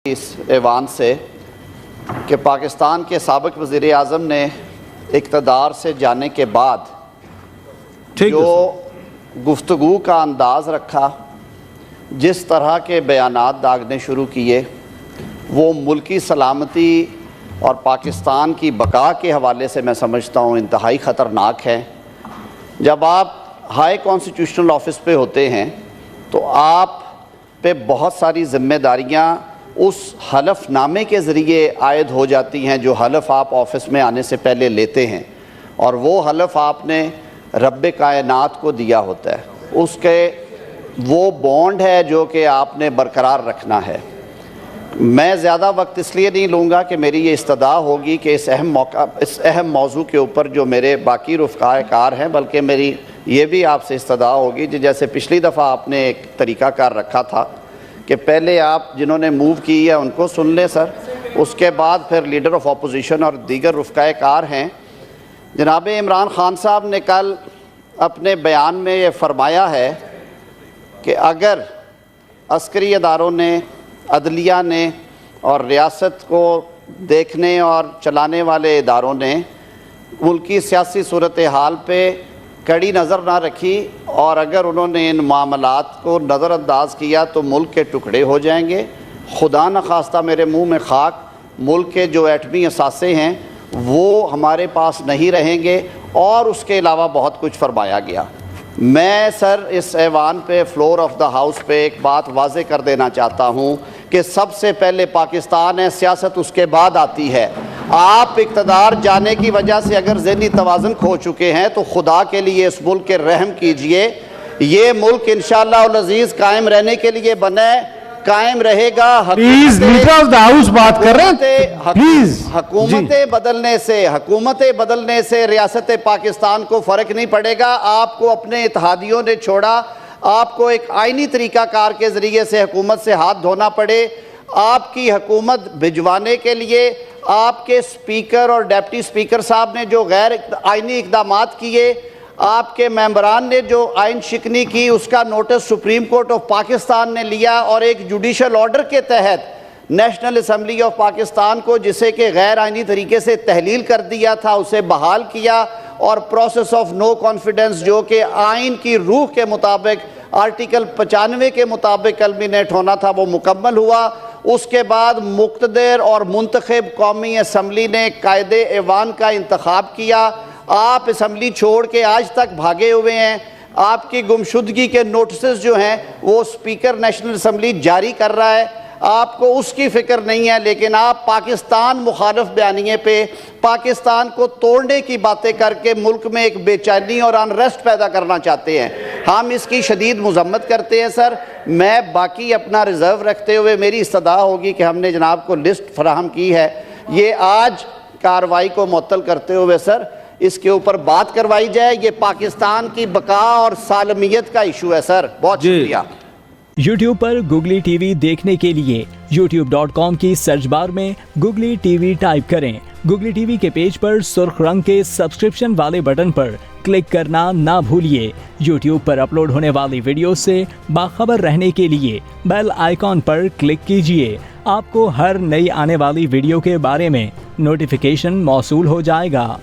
اس ایوان سے کہ پاکستان کے سابق وزیر اعظم نے اقتدار سے جانے کے بعد جو گفتگو کا انداز رکھا، جس طرح کے بیانات داغنے شروع کیے، وہ ملکی سلامتی اور پاکستان کی بقا کے حوالے سے میں سمجھتا ہوں انتہائی خطرناک ہے۔ جب آپ ہائی کانسٹیٹیوشنل آفس پہ ہوتے ہیں تو آپ پہ بہت ساری ذمہ داریاں اس حلف نامے کے ذریعے عائد ہو جاتی ہیں جو حلف آپ آفس میں آنے سے پہلے لیتے ہیں، اور وہ حلف آپ نے رب کائنات کو دیا ہوتا ہے۔ اس کے وہ بانڈ ہے جو کہ آپ نے برقرار رکھنا ہے۔ میں زیادہ وقت اس لیے نہیں لوں گا کہ میری یہ استدعا ہوگی کہ اس اہم موضوع کے اوپر جو میرے باقی رفقائے کار ہیں، بلکہ میری یہ بھی آپ سے استدعا ہوگی جیسے پچھلی دفعہ آپ نے ایک طریقہ کار رکھا تھا کہ پہلے آپ جنہوں نے موو کی ہے ان کو سن لیں سر، اس کے بعد پھر لیڈر آف اپوزیشن اور دیگر رفقائے کار ہیں۔ جناب عمران خان صاحب نے کل اپنے بیان میں یہ فرمایا ہے کہ اگر عسکری اداروں نے، عدلیہ نے اور ریاست کو دیکھنے اور چلانے والے اداروں نے ملکی سیاسی صورتحال پہ کڑی نظر نہ رکھی اور اگر انہوں نے ان معاملات کو نظر انداز کیا تو ملک کے ٹکڑے ہو جائیں گے۔ خدا نخواستہ میرے منہ میں خاک، ملک کے جو ایٹمی اثاثے ہیں وہ ہمارے پاس نہیں رہیں گے، اور اس کے علاوہ بہت کچھ فرمایا گیا۔ میں سر اس ایوان پہ فلور آف دا ہاؤس پہ ایک بات واضح کر دینا چاہتا ہوں کہ سب سے پہلے پاکستان ہے، سیاست اس کے بعد آتی ہے۔ آپ اقتدار جانے کی وجہ سے اگر ذہنی توازن کھو چکے ہیں تو خدا کے لیے اس ملک کے رحم کیجئے۔ یہ ملک انشاءاللہ العزیز قائم رہنے کے لیے بنا ہے، قائم رہے گا۔ Please leader of the house بات کر رہے ہیں، پلیز۔ حکومتیں بدلنے سے ریاست پاکستان کو فرق نہیں پڑے گا۔ آپ کو اپنے اتحادیوں نے چھوڑا، آپ کو ایک آئینی طریقہ کار کے ذریعے سے حکومت سے ہاتھ دھونا پڑے۔ آپ کی حکومت بھجوانے کے لیے آپ کے سپیکر اور ڈیپٹی سپیکر صاحب نے جو غیر آئینی اقدامات کیے، آپ کے ممبران نے جو آئین شکنی کی، اس کا notice supreme court of Pakistan نے لیا اور ایک جوڈیشل آرڈر کے تحت نیشنل اسمبلی آف پاکستان کو، جسے کہ غیر آئینی طریقے سے تحلیل کر دیا تھا، اسے بحال کیا، اور پروسیس آف نو کانفیڈنس جو کہ آئین کی روح کے مطابق آرٹیکل 95 کے مطابق کلمینیٹ ہونا تھا وہ مکمل ہوا۔ اس کے بعد مقتدر اور منتخب قومی اسمبلی نے قائد ایوان کا انتخاب کیا۔ آپ اسمبلی چھوڑ کے آج تک بھاگے ہوئے ہیں۔ آپ کی گمشدگی کے نوٹسز جو ہیں وہ سپیکر نیشنل اسمبلی جاری کر رہا ہے، آپ کو اس کی فکر نہیں ہے، لیکن آپ پاکستان مخالف بیانیے پہ پاکستان کو توڑنے کی باتیں کر کے ملک میں ایک بے چینی اور انریسٹ پیدا کرنا چاہتے ہیں۔ ہم اس کی شدید مذمت کرتے ہیں سر۔ میں باقی اپنا ریزرو رکھتے ہوئے میری استدعا ہوگی کہ ہم نے جناب کو لسٹ فراہم کی ہے، یہ آج کارروائی کو معطل کرتے ہوئے سر اس کے اوپر بات کروائی جائے۔ یہ پاکستان کی بقا اور سالمیت کا ایشو ہے سر۔ بہت شکریہ۔ یوٹیوب پر گوگلی ٹی وی دیکھنے کے لیے youtube.com کی سرچ بار میں گوگلی ٹی وی ٹائپ کریں۔ گوگلی ٹی وی کے پیج پر سرخ رنگ کے سبسکرپشن والے بٹن پر کلک کرنا نہ بھولیے۔ یوٹیوب پر اپلوڈ ہونے والی ویڈیو سے باخبر رہنے کے لیے بیل آئیکن پر کلک کیجیے۔ آپ کو ہر نئی آنے والی ویڈیو کے بارے میں نوٹیفیکیشن موصول ہو جائے گا۔